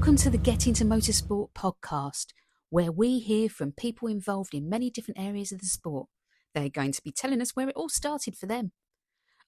Welcome to the Get Into Motorsport podcast, where we hear from people involved in many different areas of the sport. They're going to be telling us where it all started for them.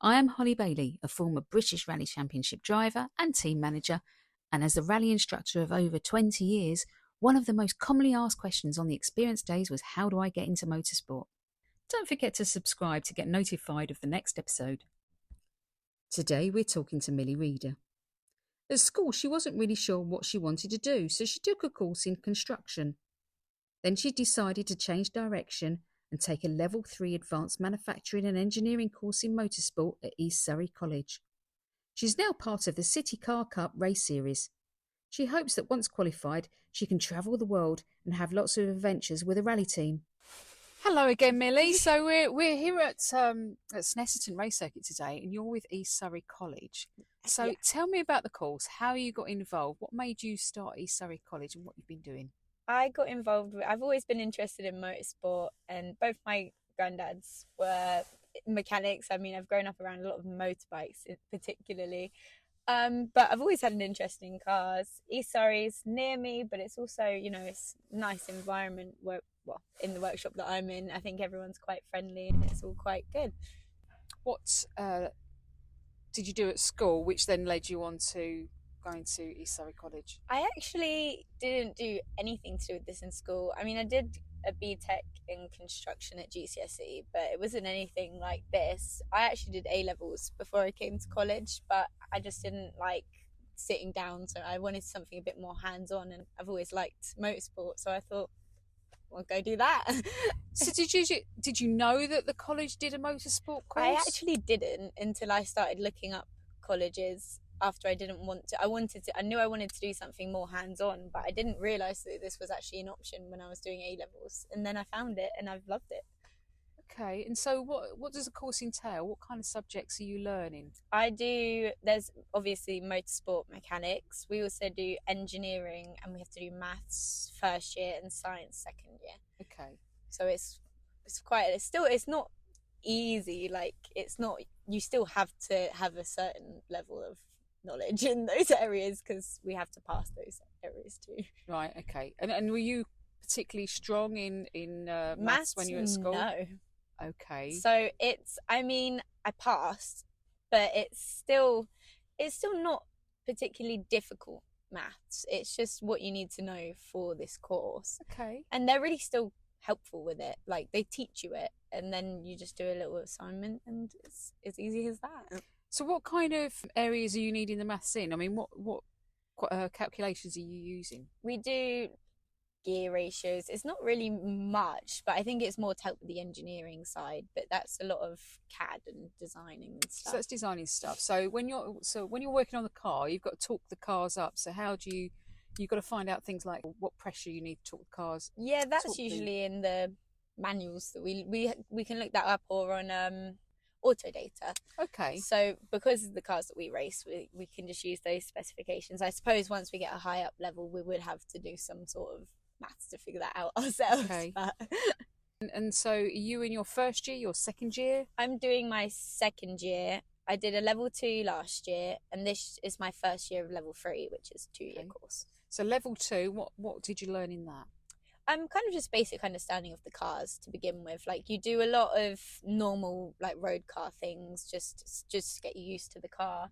I am Holly Bailey, a former British Rally Championship driver and team manager, and as a rally instructor of over 20 years, one of the most commonly asked questions on the experience days was, how do I get into motorsport? Don't forget to subscribe to get notified of the next episode. Today we're talking to Millie Reeder. At school, she wasn't really sure what she wanted to do, so she took a course in construction. Then she decided to change direction and take a Level 3 Advanced Manufacturing and Engineering course in motorsport at East Surrey College. She's now part of the City Car Cup race series. She hopes that once qualified, she can travel the world and have lots of adventures with a rally team. Hello again, Millie. So we're here at Snetterton Race Circuit today, and you're with East Surrey College. So Tell me about the course, how you got involved, what made you start East Surrey College and what you've been doing. I got involved I've always been interested in motorsport, and both my granddads were mechanics. I mean, I've grown up around a lot of motorbikes particularly, but I've always had an interest in cars. East Surrey's near me, but it's also, it's a nice environment where, in the workshop that I'm in, I think everyone's quite friendly and it's all quite good. What did you do at school, which then led you on to going to East Surrey College? I actually didn't do anything to do with this in school. I mean, I did a BTEC in construction at GCSE, but it wasn't anything like this. I actually did A-levels before I came to college, but I just didn't like sitting down, so I wanted something a bit more hands-on, and I've always liked motorsport, so I thought, well, go do that. So did you know that the college did a motorsport course? I actually didn't until I started looking up colleges after I didn't want to. I knew I wanted to do something more hands-on, but I didn't realise that this was actually an option when I was doing A-levels. And then I found it and I've loved it. Okay, and so what does the course entail? What kind of subjects are you learning? There's obviously motorsport mechanics. We also do engineering, and we have to do maths first year and science second year. Okay. So it's not easy. Like, it's not, you still have to have a certain level of knowledge in those areas because we have to pass those areas too. Right, okay. And were you particularly strong in maths when you were at school? No. Okay. So I passed, but it's still not particularly difficult maths. It's just what you need to know for this course. Okay. And they're really still helpful with it. Like, they teach you it, and then you just do a little assignment, and it's as easy as that. So what kind of areas are you needing the maths in? I mean, what calculations are you using? We do gear ratios. It's not really much, but I think it's more to help with the engineering side, but that's a lot of CAD and designing and stuff. So that's designing stuff. So when you're working on the car, you've got to talk the cars up. So how do you've got to find out things like what pressure you need to talk the cars? Yeah, that's usually in the manuals that we can look that up, or on Autodata. Okay. So because of the cars that we race, we can just use those specifications. I suppose once we get a high up level, we would have to do some sort of maths to figure that out ourselves. Okay. And so are you in your first year, your second year? I'm doing my second year. I did a level 2 last year, and this is my first year of level 3, which is a 2-year course. So level 2, what did you learn in that? Kind of just basic understanding of the cars to begin with. Like, you do a lot of normal, like, road car things just to get you used to the car.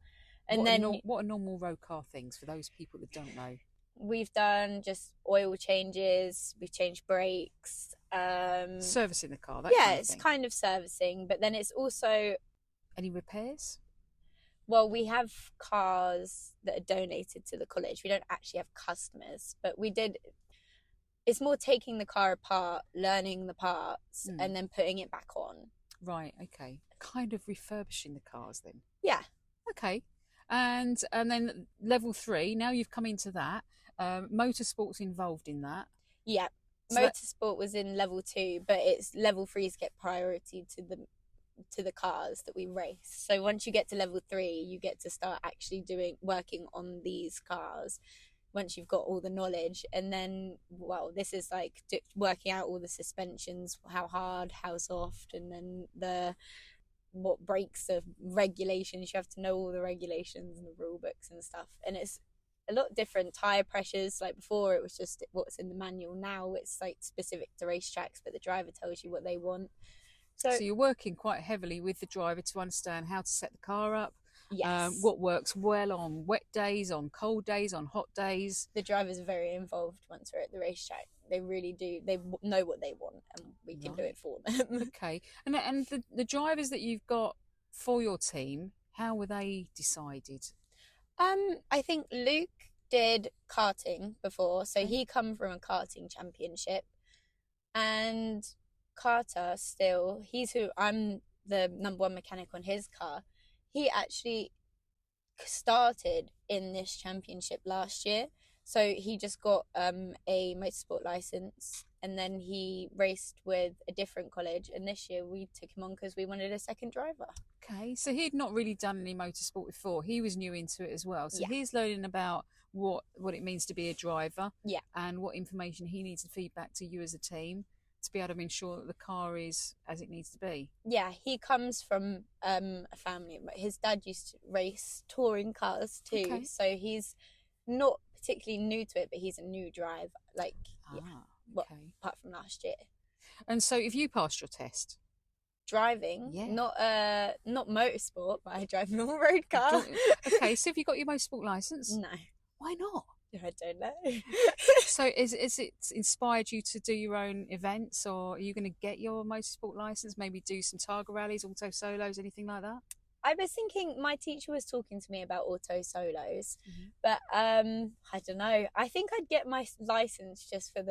And what are normal road car things for those people that don't know? We've done just oil changes, we've changed brakes, servicing the car. It's kind of servicing, but then it's also any repairs. Well, we have cars that are donated to the college. We don't actually have customers, but it's more taking the car apart, learning the parts, and then putting it back on. Right, okay. Kind of refurbishing the cars then. Yeah. Okay. And then level 3, now you've come into that. Motorsport's involved in that. Yeah. So Motorsport was in level 2, but it's level 3s get priority to the cars that we race. So once you get to level 3, you get to start actually working on these cars once you've got all the knowledge. And then, this is like working out all the suspensions, how hard, how soft, and then what brakes, the regulations. You have to know all the regulations and the rule books and stuff, and it's a lot different tire pressures. Like before, it was just what's in the manual. Now it's like specific to racetracks, but the driver tells you what they want. So you're working quite heavily with the driver to understand how to set the car up. Yes. What works well on wet days, on cold days, on hot days. The drivers are very involved once we're at the racetrack. They really do. They know what they want, and we can do it for them. Okay. And the drivers that you've got for your team, how were they decided? I think Luke did karting before, so he come from a karting championship, and Carter he's who I'm the number one mechanic on his car. He actually started in this championship last year, so he just got a motorsport license, and then he raced with a different college, and this year we took him on because we wanted a second driver. Okay, so he'd not really done any motorsport before. He was new into it as well, so he's learning about what it means to be a driver, and what information he needs to feed back to you as a team to be able to ensure that the car is as it needs to be. Yeah, he comes from a family. His dad used to race touring cars too, so he's not particularly new to it, but he's a new driver. Like, apart from last year. And so, if you passed your test, driving, not motorsport, but I drive a normal road car. Okay, so have you got your motorsport license? No. Why not? I don't know. So is it inspired you to do your own events, or are you going to get your motorsport license, maybe do some Targa rallies, auto solos, anything like that? I was thinking, my teacher was talking to me about auto solos, but I don't know. I think I'd get my license just for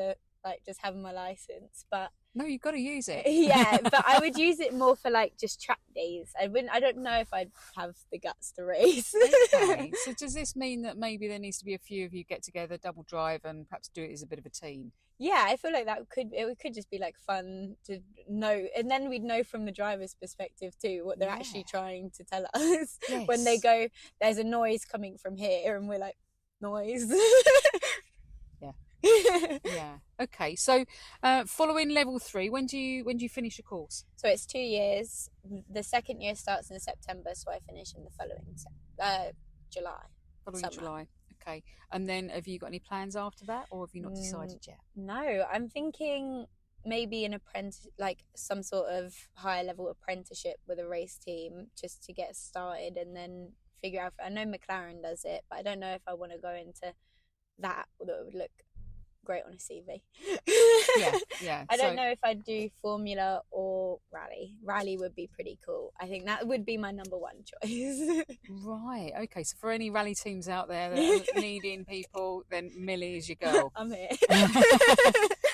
just having my license, but no, you've got to use it. Yeah, but I would use it more for like just track days. I don't know if I'd have the guts to race. Okay, so does this mean that maybe there needs to be a few of you get together, double drive, and perhaps do it as a bit of a team? Yeah, I feel like it could just be like fun to know, and then we'd know from the driver's perspective too what they're actually trying to tell us. Yes. When they go, there's a noise coming from here, and we're like, noise. Yeah. Okay. So, following level 3, when do you finish your course? So it's 2 years. The second year starts in September, so I finish in the following July. Following July. Okay. And then, have you got any plans after that, or have you not decided yet? No, I'm thinking maybe an apprentice, like some sort of higher level apprenticeship with a race team, just to get started, and then figure out. I know McLaren does it, but I don't know if I want to go into that, although it would look great on a CV. Yeah. I don't know if I'd do Formula or Rally. Rally would be pretty cool. I think that would be my number one choice. Right. Okay. So for any rally teams out there that are needing people, then Millie is your girl. I'm here.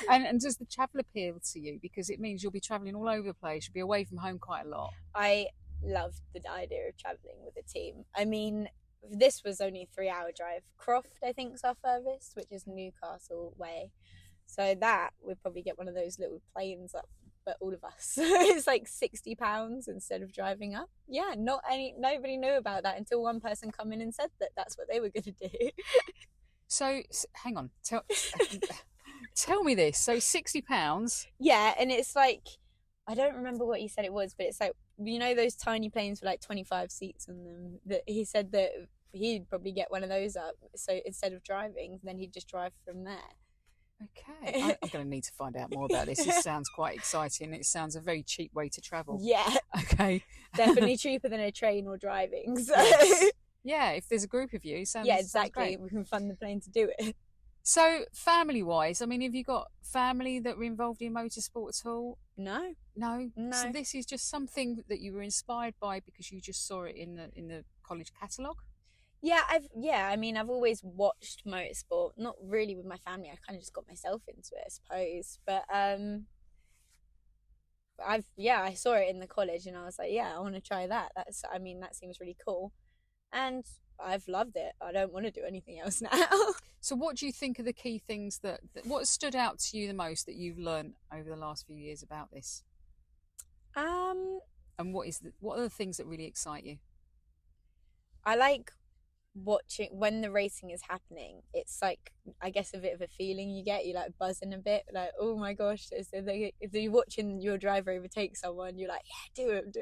And does the travel appeal to you? Because it means you'll be travelling all over the place. You'll be away from home quite a lot. I love the idea of travelling with a team. I mean, this was only a 3-hour drive. Croft, I think, is our furthest, which is Newcastle way. So that we'd probably get one of those little planes up, but all of us. It's like £60 instead of driving up. Yeah, nobody knew about that until one person come in and said that that's what they were going to do. So hang on, tell me this. So £60. Yeah, and it's like, I don't remember what he said it was, but it's like, you know, those tiny planes with like 25 seats on them, that he said that he'd probably get one of those up, so instead of driving, then he'd just drive from there. Okay. I'm going to need to find out more about this. It sounds quite exciting. It sounds a very cheap way to travel. Yeah. Okay. Definitely cheaper than a train or driving. So. Yes. Yeah, if there's a group of you, sounds exactly. Sounds we can fund the plane to do it. So, family-wise, I mean, have you got family that were involved in motorsport at all? No. So this is just something that you were inspired by because you just saw it in the college catalogue? Yeah, I've always watched motorsport, not really with my family. I kind of just got myself into it, I suppose. But I saw it in the college, and I was like, I want to try that. That seems really cool, and I've loved it. I don't want to do anything else now. So what do you think are the key things that what stood out to you the most that you've learned over the last few years about this? And what are the things that really excite you? I like watching when the racing is happening. It's like I guess a bit of a feeling you get. You like buzzing a bit, like, oh my gosh. So if you're watching your driver overtake someone, you're like, yeah, do it.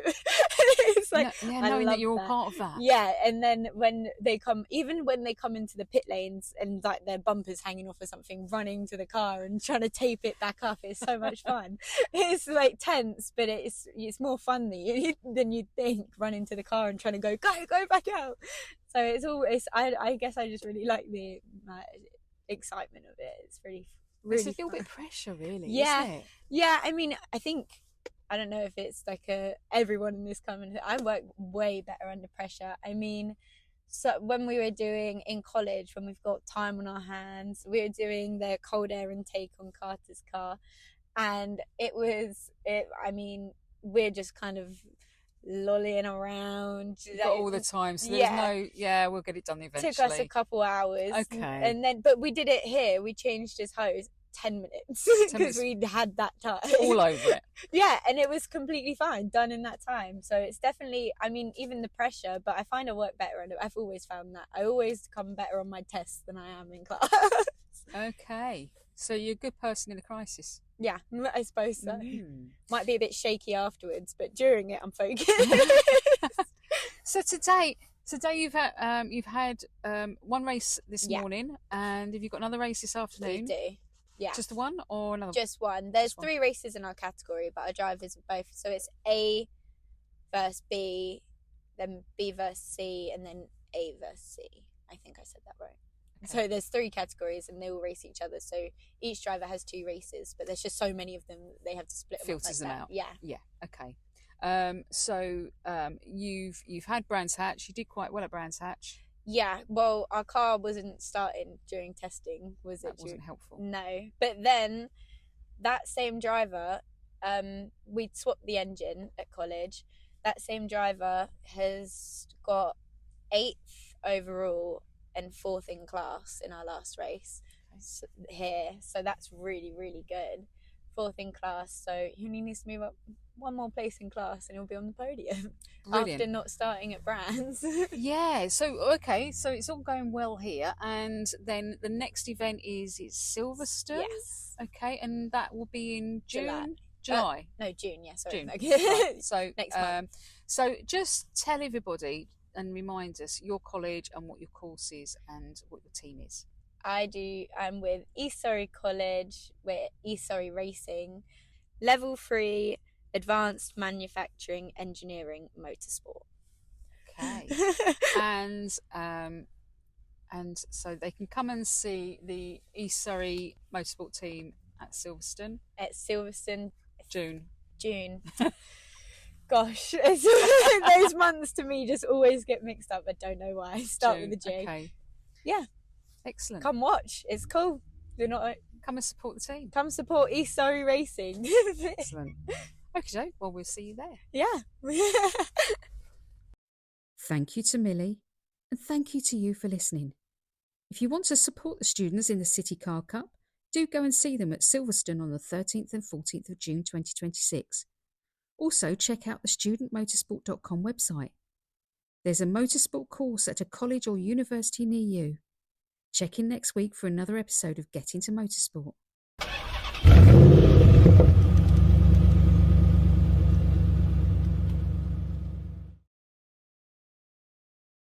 It's like, I knowing that love you're all part of that. Yeah, and then when they come into the pit lanes and like their bumpers hanging off or something, running to the car and trying to tape it back up, it's so much fun. It's like tense, but it's more fun than you'd think, running to the car and trying to go back out. So I guess I just really like the excitement of it. It's really It's a little bit of pressure, really. Yeah, isn't it? yeah. I mean, I don't know if it's like everyone in this company. I work way better under pressure. I mean, so when we were doing in college, when we've got time on our hands, we were doing the cold air intake on Carter's car, and I mean, we're just kind of lollying around all the time, so there's we'll get it done eventually. Took us a couple hours, okay, and then but we did it here. We changed his hose 10 minutes because we had that time all over it. Yeah, and it was completely fine, done in that time. So it's definitely, I mean, even the pressure, but I find I work better, and I've always found that I always come better on my tests than I am in class. Okay, so you're a good person in a crisis. Yeah, I suppose so. Might be a bit shaky afterwards, but during it I'm focused. So today you've had one race this morning, and have you got another race this afternoon? We do. Yeah. Just one or another? Just one. There's 3 races in our category, but our drivers are both. So it's A versus B, then B versus C, and then A versus C. I think I said that right. Okay. So there's 3 categories, and they all race each other. So each driver has 2 races, but there's just so many of them they have to split them filters like them that. out. Yeah. Okay. So you've had Brands Hatch. You did quite well at Brands Hatch. Yeah, well, our car wasn't starting during testing, was it? That wasn't helpful. No, but then that same driver, we'd swapped the engine at college. That same driver has got 8th overall and 4th in class in our last race here. So that's really, really good. 4th in class, so he only needs to move up one more place in class and he'll be on the podium. Brilliant. After not starting at Brands. Yeah, so okay, so it's all going well here, and then the next event is Silverstone. Yes. Okay, and that will be in June. July. No, June. Yeah, sorry. June. Okay. Right. So next month. So just tell everybody and remind us your college and what your course is and what your team is. I'm with East Surrey College. We're East Surrey Racing, level 3. Advanced Manufacturing Engineering Motorsport. Okay. and so they can come and see the East Surrey Motorsport team at Silverstone. June. Gosh, those months to me just always get mixed up. I don't know why. Start with a J. Okay. Yeah. Excellent. Come watch. It's cool. You're not. Come and support the team. Come support East Surrey Racing. Excellent. Okay, well, we'll see you there. Yeah. Thank you to Millie, and thank you to you for listening. If you want to support the students in the City Car Cup, do go and see them at Silverstone on the 13th and 14th of June 2026. Also, check out the studentmotorsport.com website. There's a motorsport course at a college or university near you. Check in next week for another episode of Get Into Motorsport.